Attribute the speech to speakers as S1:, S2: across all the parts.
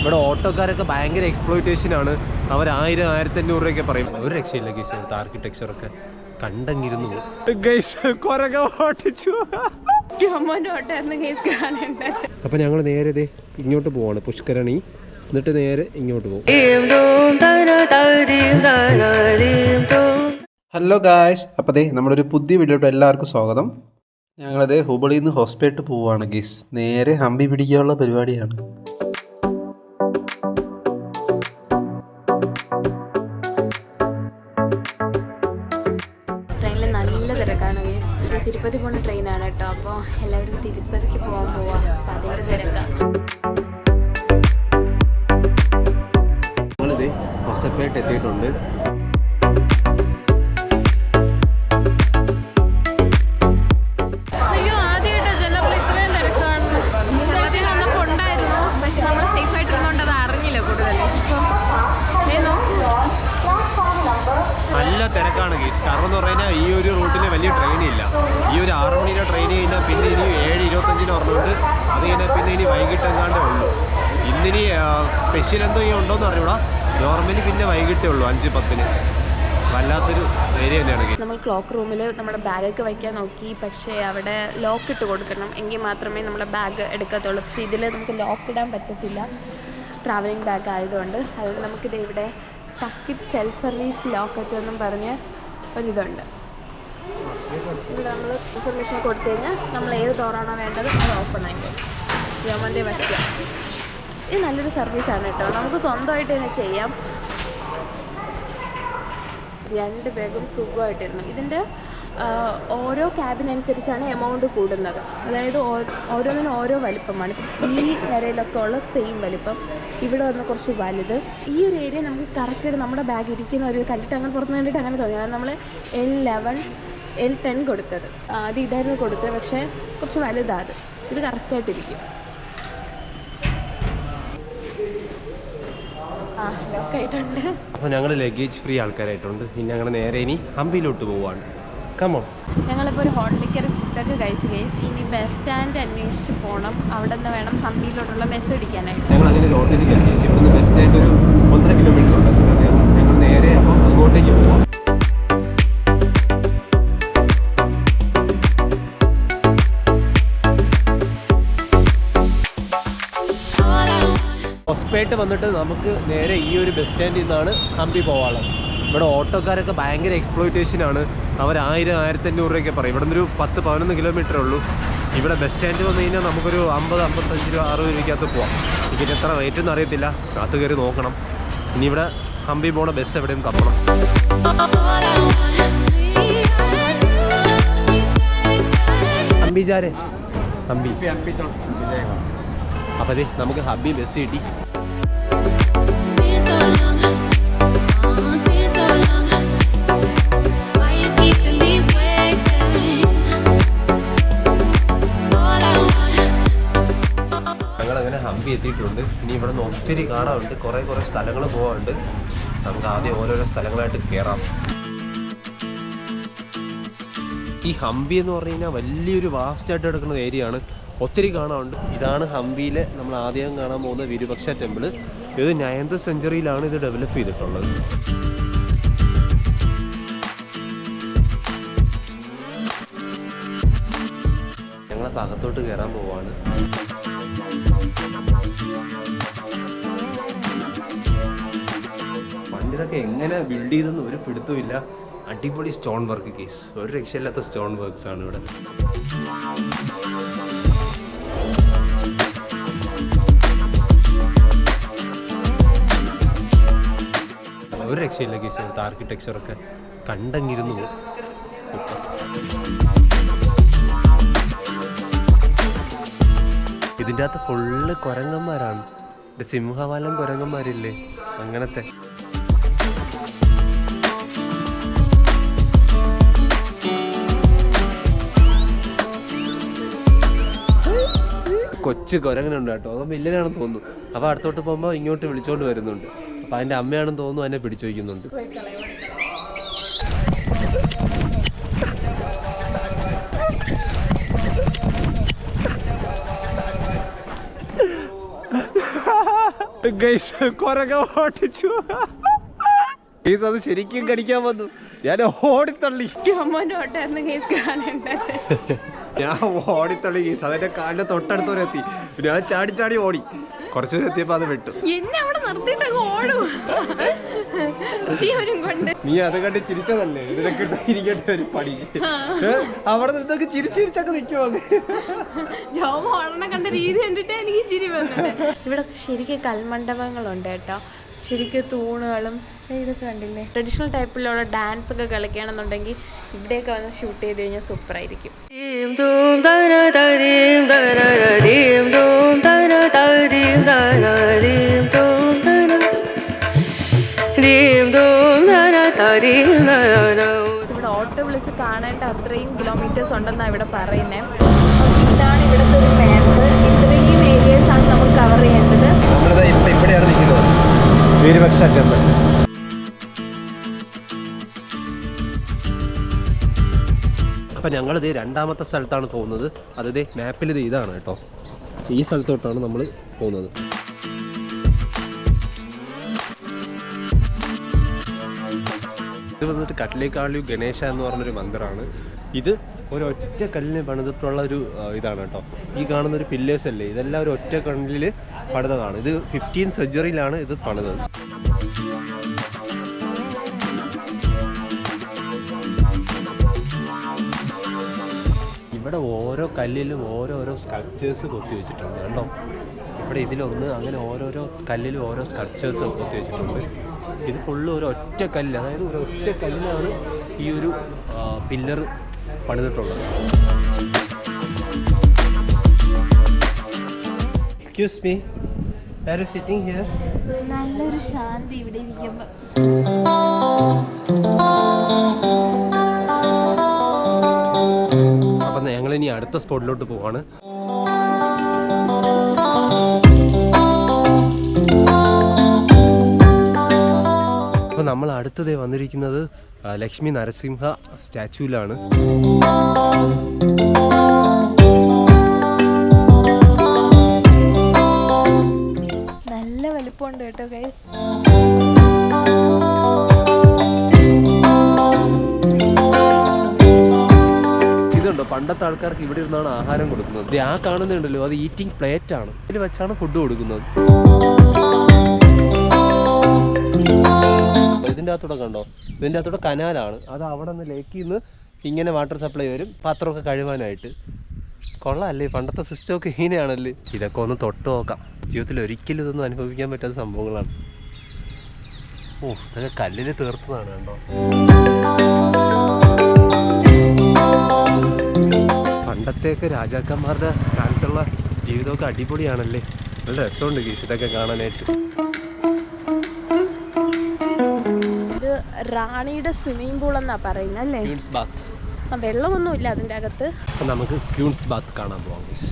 S1: ഇവിടെ ഓട്ടോക്കാരൊക്കെ ഭയങ്കര എക്സ്പ്ലോയിറ്റേഷനാണ്. അവർ 1000-1500 രൂപയൊക്കെ പറയും. ഒരു രക്ഷയില്ല ഗൈസ്. ഇവിടുത്തെ ആർക്കിടെക്ചറൊക്കെ കണ്ടങ്ങിരുന്നു. അപ്പൊ ഞങ്ങൾ നേരെ ഇങ്ങോട്ട് പോവാണ്, പുഷ്കരണി. എന്നിട്ട് നേരെ ഇങ്ങോട്ട് പോകും. ഹലോ ഗായ്സ്, അപ്പോൾ നമ്മുടെ ഒരു പുതിയ വീഡിയോയിട്ട് എല്ലാവർക്കും സ്വാഗതം. ഞങ്ങളത് ഹുബളിയിൽ നിന്ന് ഹോസ്പേട്ട് പോവുകയാണ് ഗൈസ്. നേരെ ഹംപി പിടിക്കാനുള്ള പരിപാടിയാണ്.
S2: ട്രെയിനിൽ നല്ല തിരക്കാണ് ഗൈസ്. തിരുപ്പതി പോകുന്ന ട്രെയിനാണ് കേട്ടോ. അപ്പോൾ എല്ലാവരും തിരുപ്പതിക്ക് പോകാൻ പോവാം. അപ്പോൾ അതിൻ്റെ തിരക്കാണ്.
S1: ഞങ്ങളിത് ഹൊസപ്പേട്ട് എത്തിയിട്ടുണ്ട്. നല്ല തിരക്കാണ് ഗൈസ്. കാരണം എന്ന് പറഞ്ഞു കഴിഞ്ഞാൽ ഈ ഒരു റൂട്ടിന് വലിയ ട്രെയിനില്ല. ഈ ഒരു 6 മണിയുടെ ട്രെയിൻ കഴിഞ്ഞാൽ പിന്നെ ഇനി 7:25 പറഞ്ഞുകൊണ്ട് അത് കഴിഞ്ഞാൽ പിന്നെ ഇനി വൈകിട്ട് എങ്ങാണ്ടേ ഉള്ളൂ. ഇന്നിനി സ്പെഷ്യൽ എന്തോ ഉണ്ടോയെന്ന് അറിഞ്ഞൂടാ. നോർമലി പിന്നെ വൈകിട്ടേ ഉള്ളൂ 5:10. വല്ലാത്തൊരു ഏരിയ തന്നെയാണ്.
S2: നമ്മൾ ക്ലോക്ക് റൂമിൽ നമ്മുടെ ബാഗൊക്കെ വയ്ക്കാൻ നോക്കി. പക്ഷേ അവിടെ ലോക്ക് ഇട്ട് കൊടുക്കണം, എങ്കിൽ മാത്രമേ നമ്മുടെ ബാഗ് എടുക്കത്തുള്ളൂ. ഇതിൽ നമുക്ക് ലോക്ക് ഇടാൻ പറ്റത്തില്ല, ട്രാവലിംഗ് ബാഗ് ആയതുകൊണ്ട്. അതുകൊണ്ട് നമുക്കിത് ഇവിടെ ടക്കിറ്റ് സെൽഫ് സർവീസ് ലോക്കറ്റ് എന്നും പറഞ്ഞ് ഒരിതുണ്ട്. ഇവിടെ നമ്മൾ ഇൻഫർമേഷൻ കൊടുത്തു കഴിഞ്ഞാൽ നമ്മൾ ഏത് ഡോറാണോ വേണ്ടത് അത് ഓപ്പൺ ആയി പോകും. ഗവൺമെൻറ് വയ്ക്കുക. ഇത് നല്ലൊരു സർവീസാണ് കേട്ടോ. നമുക്ക് സ്വന്തമായിട്ട് തന്നെ ചെയ്യാം. 2 ബാഗും സുഖമായിട്ടിരുന്നു. ഇതിൻ്റെ ഓരോ ക്യാബിനനുസരിച്ചാണ് എമൗണ്ട് കൂടുന്നത്. അതായത് ഓരോന്നിനും ഓരോ വലിപ്പമാണ്. ഈ നിരയിലൊക്കെ ഉള്ള സെയിം വലിപ്പം, ഇവിടെ വന്ന് കുറച്ച് വലുത്. ഈ ഒരു ഏരിയ നമുക്ക് കറക്റ്റായിട്ട് നമ്മുടെ ബാഗ് ഇരിക്കുന്ന ഒരു കണ്ടിട്ട് അങ്ങനെ പുറത്ത് കണ്ടിട്ട് അങ്ങനെ തോന്നി. കാരണം നമ്മൾ L11 L10 കൊടുത്തത്, അത് ഇതായിരുന്നു കൊടുത്തത്. പക്ഷേ കുറച്ച് വലുതാണ്. ഇത് കറക്റ്റായിട്ടിരിക്കും. ലോക്കായിട്ടുണ്ട്.
S1: അപ്പോൾ ഞങ്ങൾ ലഗേജ് ഫ്രീ ആൾക്കാരായിട്ടുണ്ട്. ഇനി ഞങ്ങൾ നേരെ ഇനി ഹംപിയിലോട്ട് പോവുകയാണ്. കമോ.
S2: ഞങ്ങളിപ്പോൾ ഒരു ഹോട്ടലിൽ കയറി ഫുഡൊക്കെ കഴിച്ചു കഴിച്ച് ഇനി ബസ് സ്റ്റാൻഡ് അന്വേഷിച്ച് പോകണം. അവിടെ നിന്ന് വേണം ഹംപിയിലോട്ടുള്ള ബസ് പിടിക്കാനായിട്ട്.
S1: ഞങ്ങൾ അതിന് ഹോട്ടലിൽ കയറി. ഇവിടുന്ന് ബസ് സ്റ്റാൻഡ് ഒരു 1.5 കിലോമീറ്റർ ഉണ്ട്. ഞങ്ങൾ നേരെ അപ്പം അങ്ങോട്ടേക്ക് പോവാം. ഹൊസ്പേട്ട് വന്നിട്ട് നമുക്ക് നേരെ ഈ ഒരു ബസ് സ്റ്റാൻഡിൽ നിന്നാണ് ഹംപി പോകാനുള്ളത്. ഇവിടെ ഓട്ടോക്കാരൊക്കെ ഭയങ്കര എക്സ്പ്ലോയിറ്റേഷനാണ്. അവർ 1000-1500 രൂപയൊക്കെ പറയും. ഇവിടെ നിന്നൊരു 10-11 കിലോമീറ്റർ ഉള്ളൂ. ഇവിടെ ബസ് സ്റ്റാൻഡ് വന്നു കഴിഞ്ഞാൽ നമുക്കൊരു 50-55 രൂപ 60 രൂപയ്ക്കകത്ത് പോവാം. ടിക്കറ്റ് എത്ര റേറ്റ് ഒന്നും അറിയത്തില്ല, അകത്ത് കയറി നോക്കണം. ഇനി ഇവിടെ ഹംപി പോണ ബസ് എവിടെയും തപ്പണം. ഹംപി ചാരെ ഹംപി. അപ്പോൾ അതെ നമുക്ക് ഹംപി ബസ് കിട്ടി. ഞങ്ങളങ്ങനെ ഹംപി എത്തിയിട്ടുണ്ട്. ഇനി ഇവിടെ നിന്ന് ഒത്തിരി കാണാറുണ്ട്, കുറേ സ്ഥലങ്ങൾ പോകാറുണ്ട്. നമുക്ക് ആദ്യം ഓരോരോ സ്ഥലങ്ങളായിട്ട് കയറാം. ഈ ഹംപി എന്ന് പറഞ്ഞു കഴിഞ്ഞാൽ വലിയൊരു വാസ്റ്റായിട്ട് കിടക്കുന്ന ഏരിയ ആണ്. ഒത്തിരി കാണാറുണ്ട്. ഇതാണ് ഹംപിയിലെ നമ്മൾ ആദ്യം കാണാൻ പോകുന്ന വിരുപക്ഷ ടെമ്പിൾ. ഇത് 9th സെഞ്ച്വറിയിലാണ് ഇത് ഡെവലപ്പ് ചെയ്തിട്ടുള്ളത്. ഞങ്ങളപ്പോൾ അകത്തോട്ട് കയറാൻ പോവാണ്. പണ്ടിതൊക്കെ എങ്ങനെ ബിൽഡ് ചെയ്തെന്ന് ഒരു പിടുത്തമില്ല. അടിപൊളി സ്റ്റോൺ വർക്ക് കേസ്. ഒരു രക്ഷയില്ലാത്ത സ്റ്റോൺ വർക്ക്സ് ആണ് ഇവിടെ. ഒരു രക്ഷയില്ല കേസ്. ഇവിടുത്തെ ആർക്കിടെക്ചറൊക്കെ കണ്ടങ്ങിരുന്നു. ഇതിൻ്റെ അകത്ത് ഫുള്ള് കുരങ്ങന്മാരാണ്. സിംഹവാലം കുരങ്ങന്മാരില്ലേ, അങ്ങനത്തെ. കൊച്ചു കുരങ്ങനുണ്ട് കേട്ടോ. അത് വില്ലനാണെന്ന് തോന്നുന്നു. അപ്പോൾ അടുത്തോട്ട് പോകുമ്പോൾ ഇങ്ങോട്ട് വിളിച്ചോണ്ട് വരുന്നുണ്ട്. അപ്പോൾ അതിൻ്റെ അമ്മയാണെന്ന് തോന്നുന്നു, എന്നെ പിടിച്ചു വയ്ക്കുന്നുണ്ട്. ഗൈസ് കൊരങ്ങ ഓടിച്ചു. ഗൈസ് അത് ശരിക്കും കടിക്കാൻ വന്നു. ഞാൻ ഓടിത്തള്ളി. ഞാൻ ഓടിത്തള്ളി ഗൈസ്. അതിന്റെ കാലിന്റെ തൊട്ടടുത്തോരെ എത്തി. ഞാൻ ചാടി ചാടി ഓടി. കുറച്ചു പേര് എത്തിയപ്പോ അത് വിട്ടു.
S2: എന്നെ അവിടെ നിർത്തിയിട്ട് ഓടും.
S1: നീ അത് കണ്ട് ചിരിച്ചതല്ലേ? ഇതിനൊക്കെ ഇരിക്കട്ടെ ഒരു പടി. അവിടെ നിന്നൊക്കെ ചിരിച്ചിരിച്ചൊക്കെ നിൽക്കുമോ?
S2: കണ്ട രീതി കണ്ടിട്ട് എനിക്ക് ചിരി വന്നിട്ട്. ഇവിടെ ശരിക്കും കൽമണ്ഡപങ്ങളുണ്ട് കേട്ടോ. ശരിക്കും തൂണുകളും ഇതൊക്കെ കണ്ടില്ലേ. ട്രഡീഷണൽ ടൈപ്പിലുള്ള ഡാൻസ് ഒക്കെ കളിക്കുകയാണെന്നുണ്ടെങ്കിൽ ഇവിടെയൊക്കെ വന്ന് ഷൂട്ട് ചെയ്ത് കഴിഞ്ഞാൽ സൂപ്പർ ആയിരിക്കും. ഇവിടെ ഓട്ടോ വിളിച്ച് കാണേണ്ട അത്രയും കിലോമീറ്റേഴ്സ് ഉണ്ടെന്നാണ് ഇവിടെ പറയുന്നത്. ഇതാണ് ഇവിടുത്തെ ഒരു മാപ്പ്. ഇത്രയും ഏരിയസ് ആണ് നമ്മൾ കവർ ചെയ്യേണ്ടത്.
S1: ഇവിടെയാണ് നിൽക്കുന്നത് വീരപക്ഷ ടെമ്പിൾ. അപ്പം ഞങ്ങളിത് രണ്ടാമത്തെ സ്ഥലത്താണ് പോകുന്നത്. അത് മാപ്പിൽ ഇത് ഇതാണ് കേട്ടോ. ഈ സ്ഥലത്തോട്ടാണ് നമ്മൾ പോകുന്നത്. ഇത് വന്നിട്ട് കട്ലേക്കാളു ഗണേശ എന്ന് പറഞ്ഞൊരു മന്ദിരമാണ്. ഇത് ഒരൊറ്റ കല്ലിന് പണിതിട്ടുള്ള ഒരു ഇതാണ് കേട്ടോ. ഈ കാണുന്ന ഒരു പില്ലേഴ്സ് അല്ലേ, ഇതെല്ലാം ഒരു ഒറ്റ കല്ലിൽ പണിതതാണ്. ഇത് 15th സെഞ്ച്വറിയിലാണ് ഇത് പണിതത്. ഇവിടെ ഓരോ കല്ലിലും ഓരോരോ സ്കൾപ്ചേഴ്സ് കൊത്തി വെച്ചിട്ടുണ്ട് കേട്ടോ. ഇവിടെ ഇതിലൊന്ന് അങ്ങനെ ഓരോരോ കല്ലിലും ഓരോ സ്കൾപ്ചേഴ്സ് കൊത്തി വെച്ചിട്ടുണ്ട്. ഇത് ഫുള്ള് ഒരു ഒറ്റ കല്ല്, അതായത് ഒരു ഒറ്റ കല്ലിലാണ് ഈ ഒരു പില്ലർ പണിതിട്ടുള്ളത്. Excuse me, are you sitting here?
S2: നല്ലൊരു ശാന്തി ഇവിടെ ഇരിക്കുമ്പോൾ.
S1: അപ്പം ഞങ്ങളിനി അടുത്ത സ്പോട്ടിലോട്ട് പോവാണ്. അപ്പോൾ നമ്മൾ അടുത്തതേ വന്നിരിക്കുന്നത് ലക്ഷ്മി നരസിംഹ സ്റ്റാച്യൂലാണ്.
S2: നല്ല വലിപ്പമുണ്ട് കേട്ടോ ഗൈസ്.
S1: ഇതുണ്ടോ, പണ്ടത്തെ ആൾക്കാർക്ക് ഇവിടെ ഇരുന്നാണ് ആഹാരം കൊടുക്കുന്നത്. ആ കാണുന്നുണ്ടല്ലോ, അത് ഈറ്റിംഗ് പ്ലേറ്റ് ആണ്. ഇതിൽ വെച്ചാണ് ഫുഡ് കൊടുക്കുന്നത്. ഇതിൻ്റെ അകത്തൂടെ കണ്ടോ, ഇതിൻ്റെ അകത്തൂടെ കനാലാണ്. അത് അവിടെ നിന്ന് ലേക്കിൽ നിന്ന് ഇങ്ങനെ വാട്ടർ സപ്ലൈ വരും പാത്രമൊക്കെ കഴുകാനായിട്ട്. കൊള്ളാമല്ലേ, പണ്ടത്തെ സിസ്റ്റമൊക്കെ ഇങ്ങനെയാണല്ലേ. ഇതൊക്കെ ഒന്ന് തൊട്ട് നോക്കാം. ജീവിതത്തിൽ ഒരിക്കലും ഇതൊന്നും അനുഭവിക്കാൻ പറ്റാത്ത സംഭവങ്ങളാണ്. ഓ, ഇതൊക്കെ കല്ലിൽ തീർത്തതാണ് കണ്ടോ. പണ്ടത്തെയൊക്കെ രാജാക്കന്മാരുടെ കാലത്തുള്ള ജീവിതമൊക്കെ അടിപൊളിയാണല്ലേ. നല്ല രസമുണ്ട് ഗീസ് ഇതൊക്കെ കാണാനായിട്ട്.
S2: റാണിയുടെ സ്വിമ്മിംഗ് പൂൾ എന്നാ പറയുന്നത് അല്ലേ?
S1: ക്യൂൻസ് ബാത്ത്.
S2: വെള്ളമൊന്നും ഇല്ല അതിൻ്റെ അകത്ത്.
S1: അപ്പം നമുക്ക് ക്യൂൻസ് ബാത്ത് കാണാൻ പോവാം ഗൈസ്.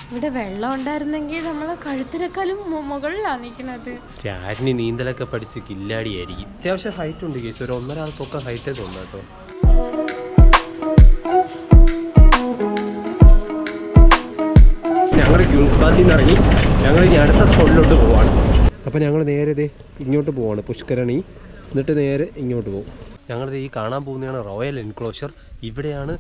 S2: ഇവിടെ വെള്ളം ഉണ്ടായിരുന്നെങ്കിൽ നമ്മളെ കഴുത്തിനേക്കാളും മുകളിലാണ് നിൽക്കുന്നത്.
S1: രാജ്ഞി നീന്തലൊക്കെ പഠിച്ച് കില്ലാടിയായിരിക്കും. അത്യാവശ്യം ഹൈറ്റ് ഉണ്ട് ഗൈസ്, ഒരു 1.5 ആൾക്കൊക്കെ ഹൈറ്റ് ഒക്കെ ഉണ്ട് കേട്ടോ. ഞങ്ങൾ ക്യൂൻസ് ബാത്തിൽ നിന്ന് ഇറങ്ങി ഞങ്ങൾ ഇനി അടുത്ത സ്പോട്ടിലോട്ട് പോവാണ്. അപ്പോൾ ഞങ്ങൾ നേരെ ഇങ്ങോട്ട് പോവാണ്, പുഷ്കരണി. എന്നിട്ട് നേരെ ഇങ്ങോട്ട് പോകും. ഞങ്ങളിത് ഈ കാണാൻ പോകുന്നതാണ് റോയൽ എൻക്ലോഷർ. ഇവിടെയാണ്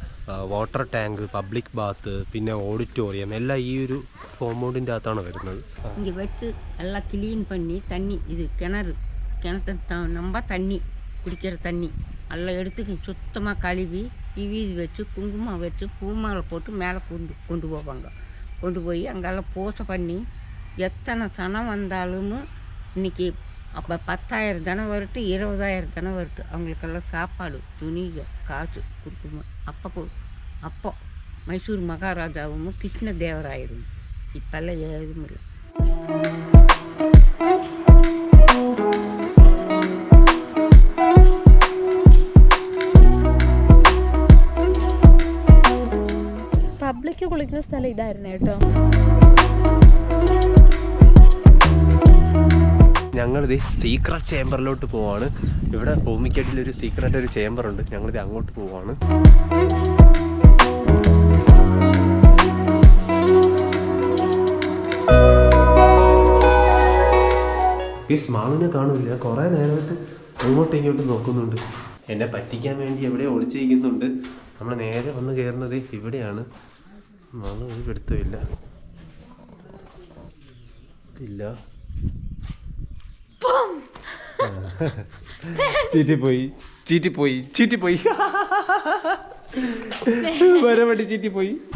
S1: വാട്ടർ ടാങ്ക്, പബ്ലിക് ബാത്ത്, പിന്നെ ഓഡിറ്റോറിയം എല്ലാം ഈ ഒരു കോമ്പൗണ്ടിൻ്റെ അകത്താണ് വരുന്നത്.
S3: இங்கே வச்சு எல்லாம் க்ளீன் பண்ணி தண்ணி, இது கிணத்து நம்ம தண்ணி குடிக்கிற தண்ணி எல்லாம் எடுத்து சுத்தமாக கழுவி வீதி வச்சு குங்குமம் வச்சு பூமாலை போட்டு மேலே கொண்டு போவாங்க. கொண்டு போய் அங்கெல்லாம் பூசை பண்ணி எத்தனை சனம் வந்தாலும் இன்றைக்கி அப்போ 10,000 ஜனம் வரட்டு, 20,000 ஜனம் வரட்டு, அவங்களுக்கெல்லாம் சாப்பாடு, துணி, காசு கொடுக்கணும். அப்போ மைசூர் மகாராஜாவும் கிருஷ்ணதேவராயரும். இப்போல்லாம் ஏதும் இல்லை.
S2: പബ്ലിക് കുളിക്കുന്ന സ്ഥലം ഇതായിരുന്നു കേട്ടോ.
S1: ഞങ്ങളിത് സീക്രട്ട് ചേംബറിലോട്ട് പോവാണ്. ഇവിടെ ഭൂമിക്കടിയിലൊരു സീക്രട്ട് ഒരു ചേംബറുണ്ട്. ഞങ്ങളിത് അങ്ങോട്ട് പോവാണ്. ഈ സ്മാളിനെ കാണുന്നില്ല. കുറേ നേരമായിട്ട് അങ്ങോട്ടും ഇങ്ങോട്ടും നോക്കുന്നുണ്ട്. എന്നെ പറ്റിക്കാൻ വേണ്ടി എവിടെ ഒളിച്ചിരിക്കുന്നുണ്ട്. നമ്മൾ നേരെ വന്ന് കയറുന്നത് ഇവിടെയാണ്. മാള് ഒരു പിടുത്തമില്ല. ഇല്ല, ചീറ്റിപ്പോയി.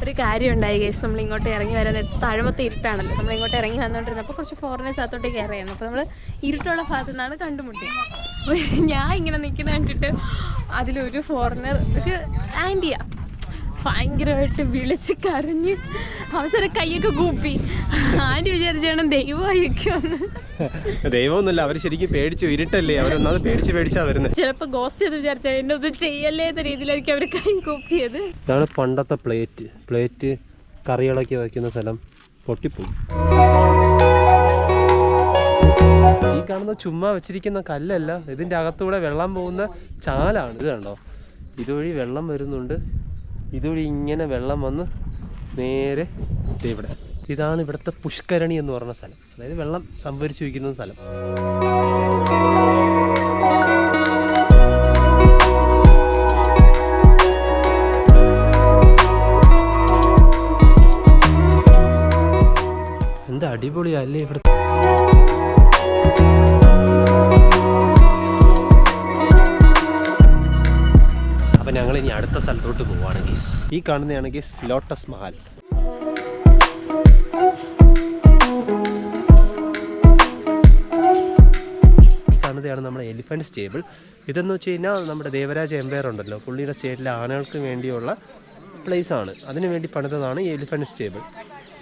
S2: ഒരു കാര്യം ഉണ്ടായി ഗൈസ്. നമ്മൾ ഇങ്ങോട്ട് ഇറങ്ങി വരാൻ താഴമത്തെ ഇരുട്ടാണല്ലോ. നമ്മൾ ഇങ്ങോട്ട് ഇറങ്ങി വന്നുകൊണ്ടിരുന്നപ്പോൾ കുറച്ച് ഫോറിനേഴ്സ് അകത്തോട്ടേക്ക് കയറിയായിരുന്നു. അപ്പോൾ നമ്മൾ ഇരുട്ടുള്ള ഭാഗത്തു നിന്നാണ് കണ്ടുമുട്ടിയത്. അപ്പോൾ ഞാൻ ഇങ്ങനെ നിൽക്കുന്ന കണ്ടിട്ട് അതിലൊരു ഫോറിനർ, ഒരു ആൻറ്റിയാ, ഭയങ്കരമായിട്ട് വിളിച്ച് കരഞ്ഞ് അവസരം കൈയൊക്കെ കൂപ്പി. ആൻറ്റി വിചാരിച്ചാണ് ദൈവമായിരിക്കുമെന്ന്.
S1: ദൈവമൊന്നുമില്ല, അവർ ശരിക്കും പേടിച്ചു. ഇരുട്ടല്ലേ, അവരൊന്നാമത് പേടിച്ചാ വരുന്നത്.
S2: ചിലപ്പോൾ ഗോസ്റ്റ് എന്ന് വിചാരിച്ചാൽ എന്നെ ഒന്നും ചെയ്യല്ലേ എന്ന രീതിയിലായിരിക്കും അവർ കൈ കൂപ്പിയത്.
S1: ഇതാണ് പണ്ടത്തെ പ്ലേറ്റ് കറികളൊക്കെ വയ്ക്കുന്ന സ്ഥലം. പൊട്ടിപ്പോയി. ഈ കാണുന്ന ചുമ്മാ വെച്ചിരിക്കുന്ന കല്ലല്ല, ഇതിൻ്റെ അകത്തൂടെ വെള്ളം പോകുന്ന ചാലാണ്. ഇത് കണ്ടോ, ഇതുവഴി വെള്ളം വരുന്നുണ്ട്. ഇതുവഴി ഇങ്ങനെ വെള്ളം വന്ന് നേരെ ഇവിടെ. ഇതാണ് ഇവിടുത്തെ പുഷ്കരണി എന്ന് പറഞ്ഞ സ്ഥലം. അതായത് വെള്ളം സംഭരിച്ചു വയ്ക്കുന്ന സ്ഥലം. എന്താ അടിപൊളിയല്ലേ ഇവിടെ. അപ്പം ഞങ്ങൾ ഇനി അടുത്ത സ്ഥലത്തോട്ട് പോവാണ് ഗീസ്. ഈ കാണുന്നതാണ് ഗീസ് ലോട്ടസ് മഹൽ. ഈ കാണുന്നതാണ് നമ്മുടെ എലിഫൻറ്റ് സ്റ്റേബിൾ. ഇതെന്ന് വെച്ച് കഴിഞ്ഞാൽ നമ്മുടെ ദേവരാജ എംപയർ ഉണ്ടല്ലോ, പുള്ളിയുടെ സ്റ്റേറ്റിലെ ആനകൾക്ക് വേണ്ടിയുള്ള പ്ലേസാണ്. അതിനു വേണ്ടി പണിതതാണ് ഈ എലിഫൻറ്റ് സ്റ്റേബിൾ.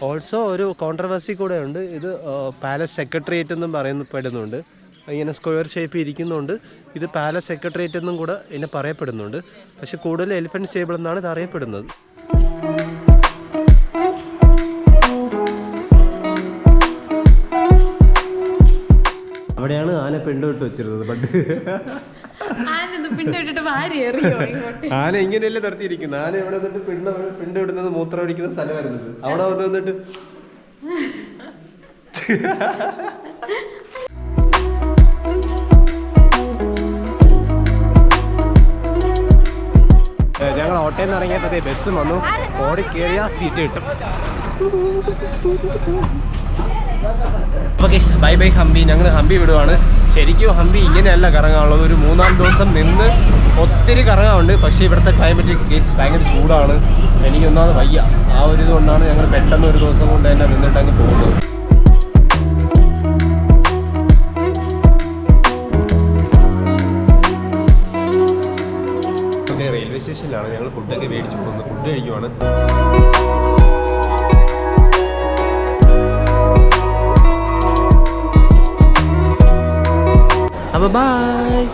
S1: ഓൾസോ ഒരു കോൺട്രവേഴ്സി കൂടെ ഉണ്ട്. ഇത് പാലസ് സെക്രട്ടേറിയറ്റ് എന്നും പറയപ്പെടുന്നുണ്ട്. ഇങ്ങനെ സ്ക്വയർ ഷേപ്പ് ഇരിക്കുന്നുണ്ട്. ഇത് പാലസ് സെക്രട്ടേറിയറ്റ് എന്നും കൂടെ ഇതിനെ പറയപ്പെടുന്നുണ്ട്. പക്ഷെ കൂടുതൽ എലിഫൻറ്റ് സ്റ്റേബിൾ എന്നാണ് ഇത് അറിയപ്പെടുന്നത്. അവിടെയാണ് ആന പെണ്ണുവിട്ട് വെച്ചിരുന്നത് പണ്ട്. ആന ഇങ്ങനെയല്ലേ നിർത്തിയിരിക്കുന്നത്. ആന ഇവിടെ വന്നിട്ട് പിണ്ട് വിടുന്നത് മൂത്രം ഒഴിക്കുന്ന സ്ഥലം വരുന്നത്. അവിടെ വന്നിട്ട് ഞങ്ങൾ ഓട്ടോയിൽ നിന്ന് ഇറങ്ങിയപ്പോഴത്തേ ബസ് വന്നു. ഓടി കയറിയ സീറ്റ് കിട്ടും. അപ്പോൾ ബൈ ബൈ ഹംപി. ഞങ്ങൾ ഹംപി വിടുവാണ്. ശരിക്കും ഹംപി ഇങ്ങനെയല്ല കറങ്ങാനുള്ളത്. ഒരു 3-4 ദിവസം നിന്ന് ഒത്തിരി കറങ്ങാറുണ്ട്. പക്ഷേ ഇവിടുത്തെ ക്ലൈമറ്റ് ഭയങ്കര ചൂടാണ്. എനിക്കൊന്നാമത് വയ്യ. ആ ഒരു ഇതുകൊണ്ടാണ് ഞങ്ങൾ പെട്ടെന്ന് ഒരു ദിവസം കൊണ്ട് തന്നെ നിന്നിട്ട് അങ്ങ് പോകുന്നത്. റെയിൽവേ സ്റ്റേഷനിലാണ് ഞങ്ങൾ ഫുഡൊക്കെ മേടിച്ചു പോകുന്നത്. ഫുഡ് കഴിക്കുവാണ്. അപ്പോൾ ബൈ.